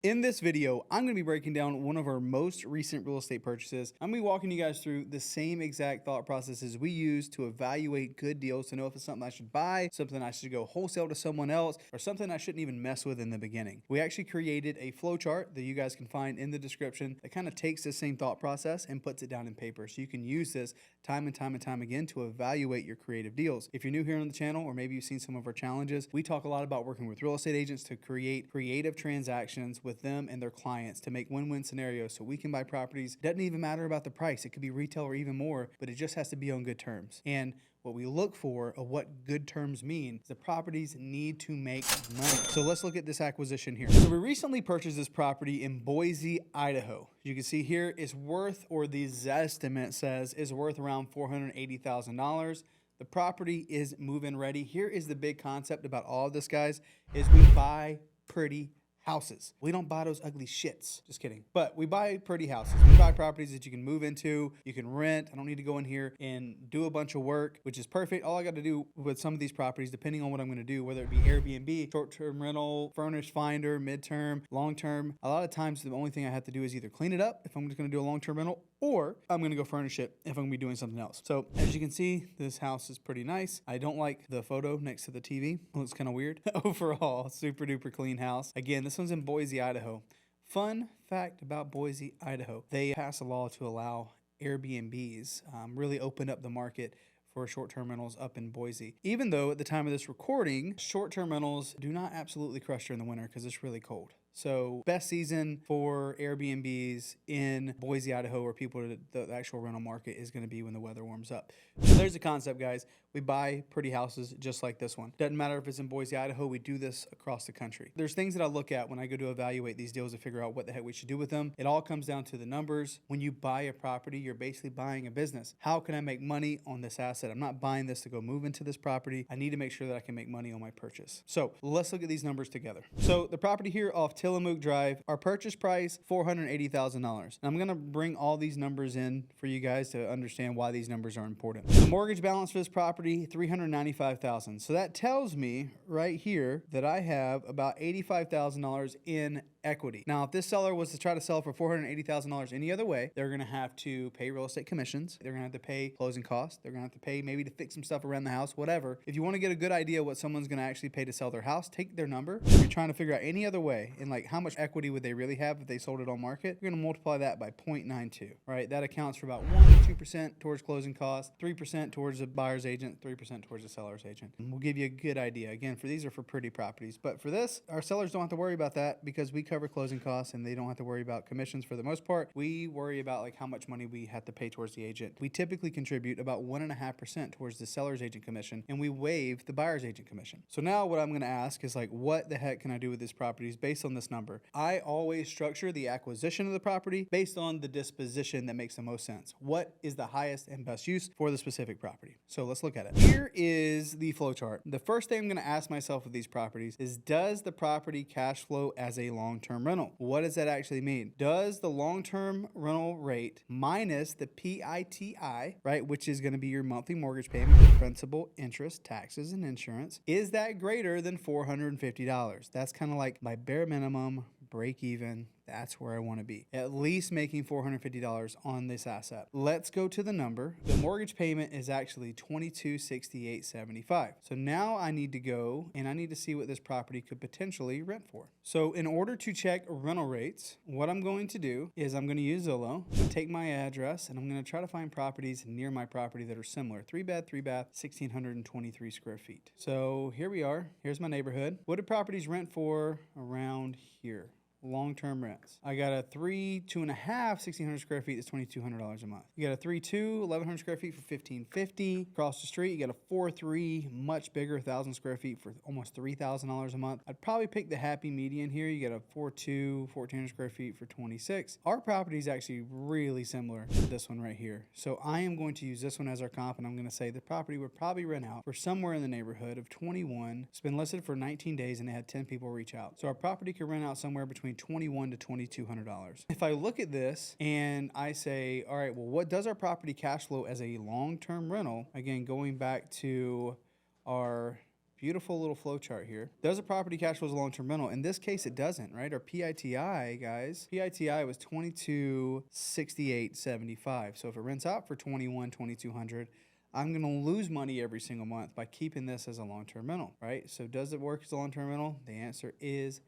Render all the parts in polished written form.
In this video, I'm going to be breaking down one of our most recent real estate purchases. I'm going to be walking you guys through the same exact thought processes we use to evaluate good deals to know if it's something I should buy, something I should go wholesale to someone else, or something I shouldn't even mess with in the beginning. We actually created a flowchart that you guys can find in the description that kind of takes the same thought process and puts it down in paper. So you can use this time and time again to evaluate your creative deals. If you're new here on the channel, or maybe you've seen some of our challenges, we talk a lot about working with real estate agents to create creative transactions with them and their clients to make win-win scenarios so we can buy properties. It doesn't even matter about the price. It could be retail or even more, but it just has to be on good terms. And what we look for of what good terms mean is the properties need to make money. So let's look at this acquisition here. So we recently purchased this property in Boise, Idaho. You can see here it's worth, or the estimate says is worth around $480,000. The property is move-in ready. Here is the big concept about all of this, guys, is we buy pretty houses. We don't buy those ugly shits. Just kidding. But we buy pretty houses. We buy properties that you can move into, you can rent. I don't need to go in here and do a bunch of work, which is perfect. All I got to do with some of these properties, depending on what I'm going to do, whether it be Airbnb, short-term rental, furnished finder, midterm, long-term, a lot of times the only thing I have to do is either clean it up if I'm just going to do a long-term rental, or I'm going to go furnish it if I'm going to be doing something else. So as you can see, this house is pretty nice. I don't like the photo next to the TV. It looks kind of weird. Overall, super duper clean house. Again, this one's in Boise, Idaho. Fun fact about Boise, Idaho. They passed a law to allow Airbnbs, really opened up the market for short-term rentals up in Boise. Even though at the time of this recording, short-term rentals do not absolutely crush during the winter because it's really cold. So best season for Airbnbs in Boise, Idaho, or people the actual rental market is going to be when the weather warms up. So there's the concept, guys. We buy pretty houses just like this one. Doesn't matter if it's in Boise, Idaho. We do this across the country. There's things that I look at when I go to evaluate these deals to figure out what the heck we should do with them. It all comes down to the numbers. When you buy a property, you're basically buying a business. How can I make money on this asset? I'm not buying this to go move into this property. I need to make sure that I can make money on my purchase. So let's look at these numbers together. So the property here off Tillamook Drive, our purchase price, $480,000. I'm going to bring all these numbers in for you guys to understand why these numbers are important. The mortgage balance for this property, $395,000. So that tells me right here that I have about $85,000 in equity. Now, if this seller was to try to sell for $480,000 any other way, they're going to have to pay real estate commissions. They're going to have to pay closing costs. They're going to have to pay maybe to fix some stuff around the house, whatever. If you want to get a good idea what someone's going to actually pay to sell their house, take their number. If you're trying to figure out any other way and like how much equity would they really have if they sold it on market, you're going to multiply that by 0.92, right? That accounts for about 1 to 2% towards closing costs, 3% towards the buyer's agent, 3% towards the seller's agent. And we'll give you a good idea. Again, these are for pretty properties, but for this, our sellers don't have to worry about that because we cover closing costs and they don't have to worry about commissions for the most part. We worry about like how much money we have to pay towards the agent. We typically contribute about 1.5% towards the seller's agent commission, and we waive the buyer's agent commission. So now what I'm going to ask is like, what the heck can I do with these properties based on this number? I always structure the acquisition of the property based on the disposition that makes the most sense. What is the highest and best use for the specific property? So let's look at it. Here is the flow chart. The first thing I'm going to ask myself with these properties is, does the property cash flow as a long-term rental? What does that actually mean? Does the long-term rental rate minus the PITI, right, which is going to be your monthly mortgage payment with principal, interest, taxes, and insurance, is that greater than $450? That's kind of like my bare minimum break even. That's where I want to be. At least making $450 on this asset. Let's go to the number. The mortgage payment is actually $2,268.75. So now I need to go and I need to see what this property could potentially rent for. So in order to check rental rates, what I'm going to do is I'm going to use Zillow, take my address, and I'm going to try to find properties near my property that are similar. 3-bed, 1,623 square feet. So here we are. Here's my neighborhood. What do properties rent for around here? Long-term rents. I got a 2.5, 1,600 square feet is $2,200 a month. You got a 3.2, 1,100 square feet for $1,550. Across the street, you got a 4.3, much bigger, 1,000 square feet for almost $3,000 a month. I'd probably pick the happy median here. You got a 4.2, 1,400 square feet for $26. Our property is actually really similar to this one right here. So I am going to use this one as our comp, and I'm going to say the property would probably rent out for somewhere in the neighborhood of 21. It's been listed for 19 days, and they had 10 people reach out. So our property could rent out somewhere between $2,100 to $2,200. If I look at this and I say, all right, well, what does our property cash flow as a long-term rental? Again, going back to our beautiful little flow chart here. Does a property cash flow as a long-term rental? In this case, it doesn't, right? Our PITI, guys, PITI was 2268.75. So if it rents out for 2200, I'm going to lose money every single month by keeping this as a long-term rental, right? So does it work as a long-term rental? The answer is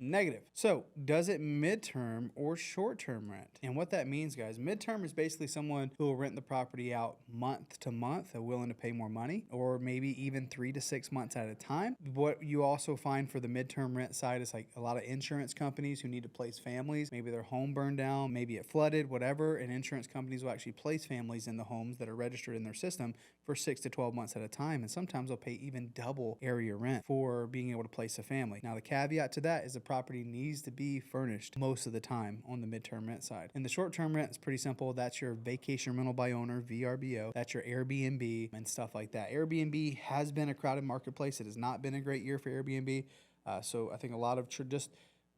negative. So does it midterm or short-term rent? And what that means, guys, midterm is basically someone who will rent the property out month to month. They're willing to pay more money, or maybe even 3 to 6 months at a time. What you also find for the midterm rent side is like a lot of insurance companies who need to place families. Maybe their home burned down, maybe it flooded, whatever. And insurance companies will actually place families in the homes that are registered in their system for 6 to 12 months at a time. And sometimes they'll pay even double area rent for being able to place a family. Now, the caveat to that is the property needs to be furnished most of the time on the midterm rent side. And the short-term rent is pretty simple. That's your vacation rental by owner, VRBO. That's your Airbnb and stuff like that. Airbnb has been a crowded marketplace. It has not been a great year for Airbnb. So I think a lot of just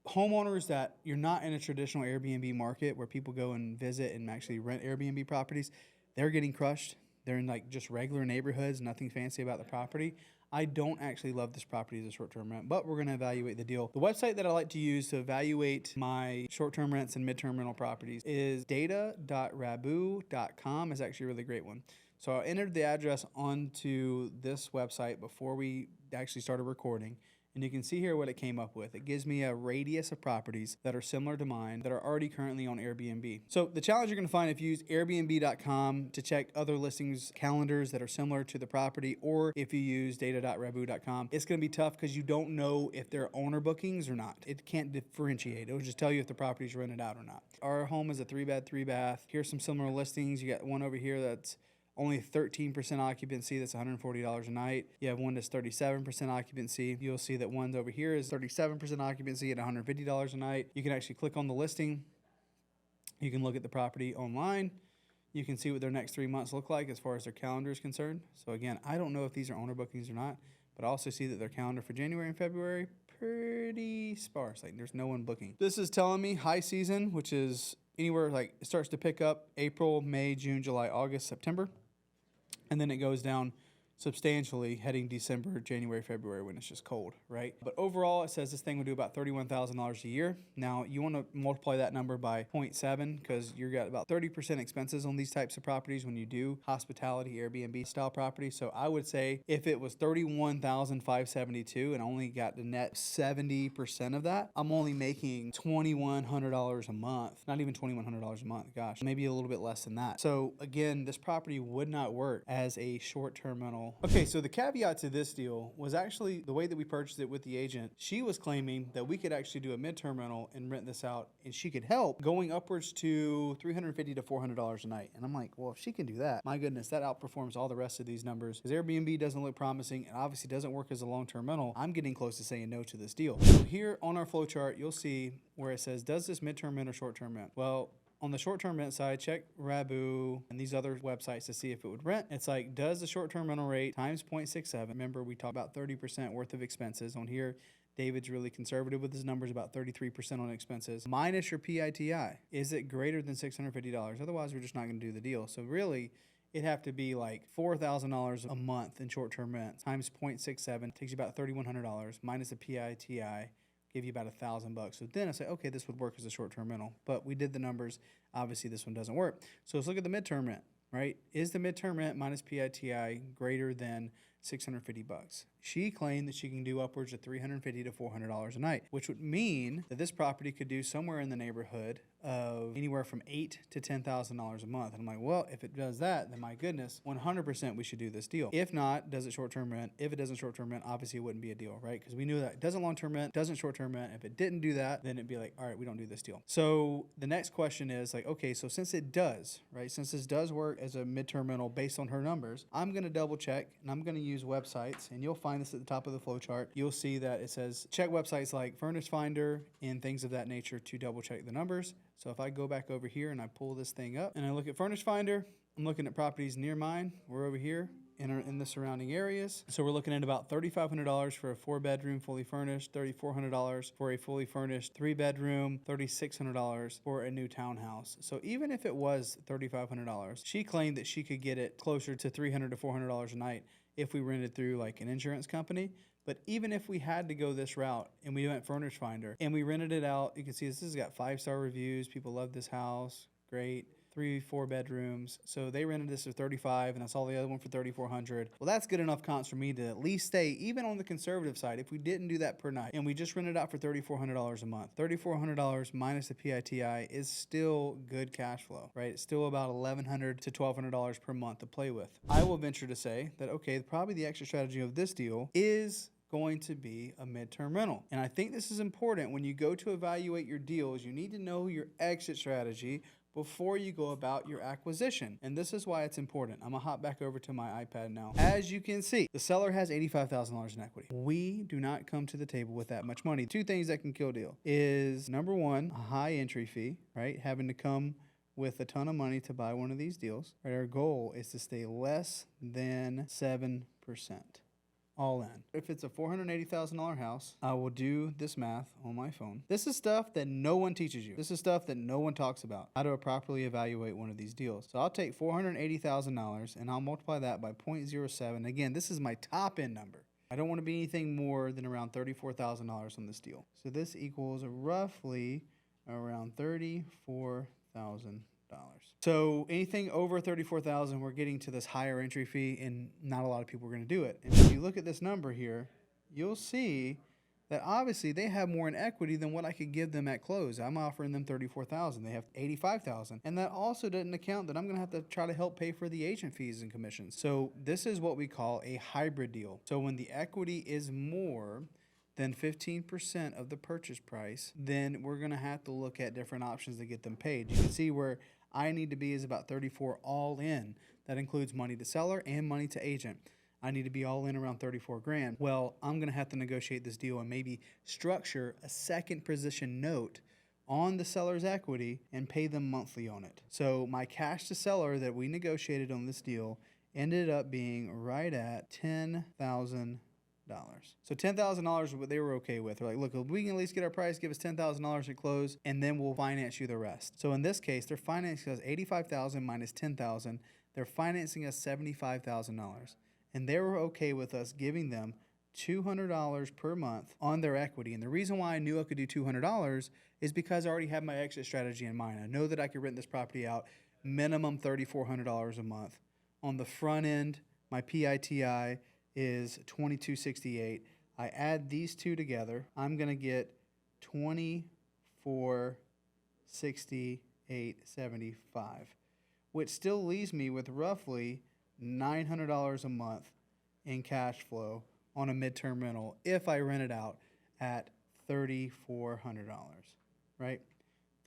homeowners that you're not in a traditional Airbnb market where people go and visit and actually rent Airbnb properties, they're getting crushed. They're in like just regular neighborhoods, nothing fancy about the property. I don't actually love this property as a short-term rent, but we're going to evaluate the deal. The website that I like to use to evaluate my short-term rents and midterm rental properties is data.rabu.com. Is actually a really great one. So I entered the address onto this website before we actually started recording. And you can see here what it came up with. It gives me a radius of properties that are similar to mine that are already currently on Airbnb. So the challenge you're going to find if you use Airbnb.com to check other listings calendars that are similar to the property, or if you use data.rabu.com, it's going to be tough because you don't know if they're owner bookings or not. It can't differentiate. It will just tell you if the property's rented out or not. Our home is a 3-bed, 3-bath. Here's some similar listings. You got one over here that's only 13% occupancy, that's $140 a night. You have one that's 37% occupancy. You'll see that one's over here is 37% occupancy at $150 a night. You can actually click on the listing. You can look at the property online. You can see what their next 3 months look like as far as their calendar is concerned. So again, I don't know if these are owner bookings or not, but I also see that their calendar for January and February, pretty sparse. Like there's no one booking. This is telling me high season, which is anywhere like it starts to pick up April, May, June, July, August, September. And then it goes down substantially heading December, January, February when it's just cold, right? But overall, it says this thing would do about $31,000 a year. Now, you want to multiply that number by 0.7 because you've got about 30% expenses on these types of properties when you do hospitality, Airbnb style properties. So I would say if it was $31,572 and only got the net 70% of that, I'm only making $2,100 a month. Not even $2,100 a month, gosh, maybe a little bit less than that. So again, this property would not work as a short-term rental. Okay, so the caveat to this deal was actually the way that we purchased it with the agent. She was claiming that we could actually do a midterm rental and rent this out, and she could help going upwards to $350 to $400 a night. And I'm like, well, if she can do that, my goodness, that outperforms all the rest of these numbers. Because Airbnb doesn't look promising and obviously doesn't work as a long-term rental. I'm getting close to saying no to this deal. So here on our flow chart, you'll see where it says, does this midterm rent or short-term rent? Well, on the short-term rent side, check Rabu and these other websites to see if it would rent. It's like, does the short-term rental rate times 0.67? Remember, we talked about 30% worth of expenses. On here, David's really conservative with his numbers, about 33% on expenses. Minus your PITI. Is it greater than $650? Otherwise, we're just not going to do the deal. So really, it'd have to be like $4,000 a month in short-term rent times 0.67. Takes you about $3,100 minus the PITI. Give you about $1,000. So then I say, okay, this would work as a short-term rental. But we did the numbers. Obviously, this one doesn't work. So let's look at the midterm rent, right? Is the midterm rent minus PITI greater than $650? She claimed that she can do upwards of $350 to $400 a night, which would mean that this property could do somewhere in the neighborhood of anywhere from $8,000 to $10,000 a month. And I'm like, well, if it does that, then my goodness, 100% we should do this deal. If not, does it short-term rent? If it doesn't short-term rent, obviously it wouldn't be a deal, right? Because we knew that it doesn't long-term rent, doesn't short-term rent. If it didn't do that, then it'd be like, all right, we don't do this deal. So the next question is like, okay, so since it does, right? Since this does work as a midterm rental based on her numbers, I'm going to double check and I'm going to use websites, and you'll find this at the top of the flow chart. You'll see that it says check websites like Furnish Finder and things of that nature to double check the numbers. So if I go back over here and I pull this thing up and I look at Furnish Finder, I'm looking at properties near mine. We're over here in the surrounding areas. So we're looking at about $3,500 for a 4-bedroom fully furnished, $3,400 for a fully furnished 3-bedroom, $3,600 for a new townhouse. So even if it was $3,500, she claimed that she could get it closer to $300 to $400 a night if we rented through like an insurance company. But even if we had to go this route and we went Furnish Finder and we rented it out, you can see this has got 5-star reviews. People love this house. Great. 3-4 bedrooms. So they rented this for $35, and I saw the other one for $3,400. Well, that's good enough comps for me to at least stay even on the conservative side. If we didn't do that per night and we just rented out for $3,400 a month, $3,400 minus the PITI is still good cash flow, right? It's still about $1,100 to $1,200 per month to play with. I will venture to say that, okay, probably the extra strategy of this deal is going to be a midterm rental. And I think this is important when you go to evaluate your deals. You need to know your exit strategy before you go about your acquisition. And this is why it's important. I'm gonna hop back over to my iPad now. As you can see, the seller has $85,000 in equity. We do not come to the table with that much money. Two things that can kill a deal is, number one, a high entry fee, right? Having to come with a ton of money to buy one of these deals. Right? Our goal is to stay less than 7%. All in. If it's a $480,000 house, I will do this math on my phone. This is stuff that no one teaches you. This is stuff that no one talks about, how to properly evaluate one of these deals. So I'll take $480,000 and I'll multiply that by 0.07. Again, this is my top end number. I don't want to be anything more than around $34,000 on this deal. So this equals roughly around $34,000. So anything over $34,000, we're getting to this higher entry fee, and not a lot of people are going to do it. And if you look at this number here, you'll see that obviously they have more in equity than what I could give them at close. I'm offering them $34,000. They have $85,000. And that also doesn't account that I'm going to have to try to help pay for the agent fees and commissions. So this is what we call a hybrid deal. So when the equity is more than 15% of the purchase price, then we're going to have to look at different options to get them paid. You can see where I need to be is about 34 all in. That includes money to seller and money to agent. I need to be all in around 34 grand. Well, I'm going to have to negotiate this deal and maybe structure a second position note on the seller's equity and pay them monthly on it. So my cash to seller that we negotiated on this deal ended up being right at $10,000. So $10,000 is what they were okay with. They're like, look, if we can at least get our price, give us $10,000 at close, and then we'll finance you the rest. So in this case, they're financing us $85,000 minus $10,000. They're financing us $75,000. And they were okay with us giving them $200 per month on their equity. And the reason why I knew I could do $200 is because I already had my exit strategy in mind. I know that I could rent this property out minimum $3,400 a month. On the front end, my PITI is $2,268. I add these two together, I'm going to get $2,468.75, which still leaves me with roughly $900 a month in cash flow on a midterm rental if I rent it out at $3,400, right?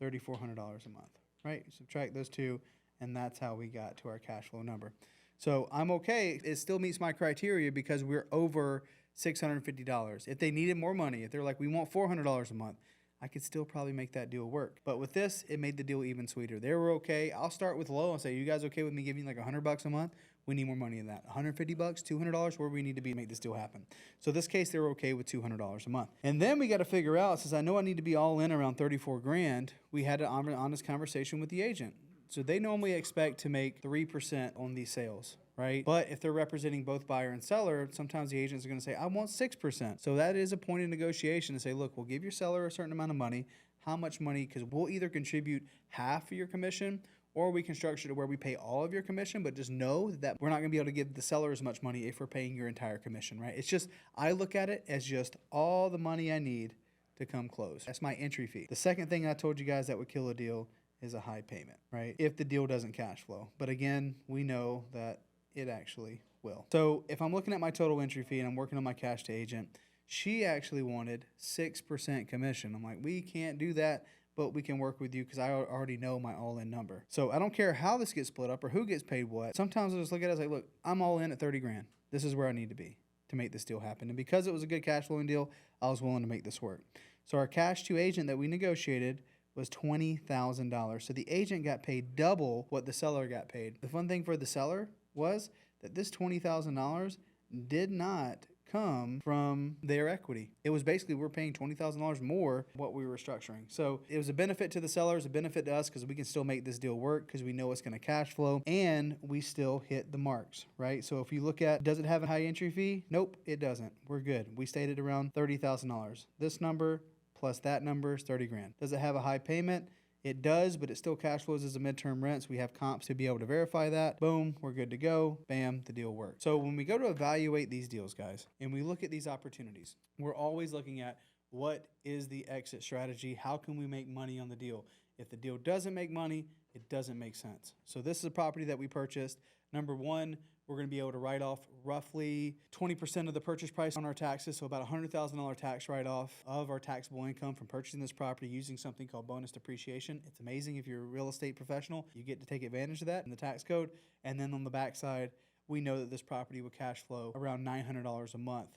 $3,400 a month, right? Subtract those two, and that's how we got to our cash flow number. So I'm okay. It still meets my criteria because we're over $650. If they needed more money, if they're like, we want $400 a month, I could still probably make that deal work. But with this, it made the deal even sweeter. They were okay. I'll start with low and say, you guys okay with me giving you like $100 a month? We need more money than that. $150, $200, where we need to be to make this deal happen. So this case, they were okay with $200 a month. And then we got to figure out, since I know I need to be all in around 34 grand, we had an honest conversation with the agent. So they normally expect to make 3% on these sales, right? But if they're representing both buyer and seller, sometimes the agents are going to say, I want 6%. So that is a point of negotiation to say, look, we'll give your seller a certain amount of money. How much money? Because we'll either contribute half of your commission, or we can structure it to where we pay all of your commission, but just know that we're not going to be able to give the seller as much money if we're paying your entire commission, right? It's just, I look at it as just all the money I need to come close. That's my entry fee. The second thing I told you guys that would kill a deal is a high payment, right? If the deal doesn't cash flow. But again, we know that it actually will. So if I'm looking at my total entry fee and I'm working on my cash to agent, she actually wanted 6% commission. I'm like, we can't do that, but we can work with you because I already know my all-in number. So I don't care how this gets split up or who gets paid what. Sometimes I just look at it as like, look, I'm all in at 30 grand. This is where I need to be to make this deal happen. And because it was a good cash flowing deal, I was willing to make this work. So our cash to agent that we negotiated was $20,000. So the agent got paid double what the seller got paid. The fun thing for the seller was that this $20,000 did not come from their equity. It was basically we're paying $20,000 more what we were structuring. So it was a benefit to the sellers, a benefit to us because we can still make this deal work because we know it's going to cash flow and we still hit the marks, right? So if you look at, does it have a high entry fee? Nope, it doesn't. We're good. We stayed at around $30,000. This number plus that number is 30 grand. Does it have a high payment? It does, but it still cash flows as a midterm rent. So we have comps to be able to verify that. Boom, we're good to go. Bam, the deal works. So when we go to evaluate these deals, guys, and we look at these opportunities, we're always looking at what is the exit strategy? How can we make money on the deal? If the deal doesn't make money, it doesn't make sense. So this is a property that we purchased. Number one, we're going to be able to write off roughly 20% of the purchase price on our taxes, so about $100,000 tax write-off of our taxable income from purchasing this property using something called bonus depreciation. It's amazing if you're a real estate professional. You get to take advantage of that in the tax code. And then on the backside, we know that this property will cash flow around $900 a month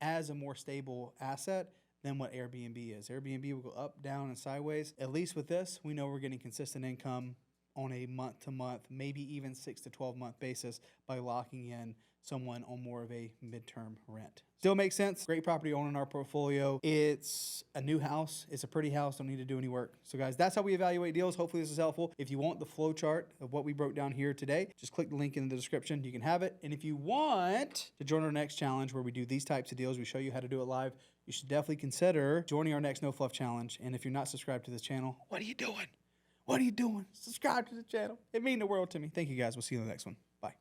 as a more stable asset than what Airbnb is. Airbnb will go up, down, and sideways. At least with this, we know we're getting consistent income on a month-to-month, maybe even 6 to 12-month basis by locking in someone on more of a midterm rent. Still makes sense. Great property owner in our portfolio. It's a new house. It's a pretty house. Don't need to do any work. So guys, that's how we evaluate deals. Hopefully this is helpful. If you want the flow chart of what we broke down here today, just click the link in the description. You can have it. And if you want to join our next challenge where we do these types of deals, we show you how to do it live, you should definitely consider joining our next No Fluff challenge. And if you're not subscribed to this channel, what are you doing? What are you doing? Subscribe to the channel. It means the world to me. Thank you guys. We'll see you in the next one. Bye.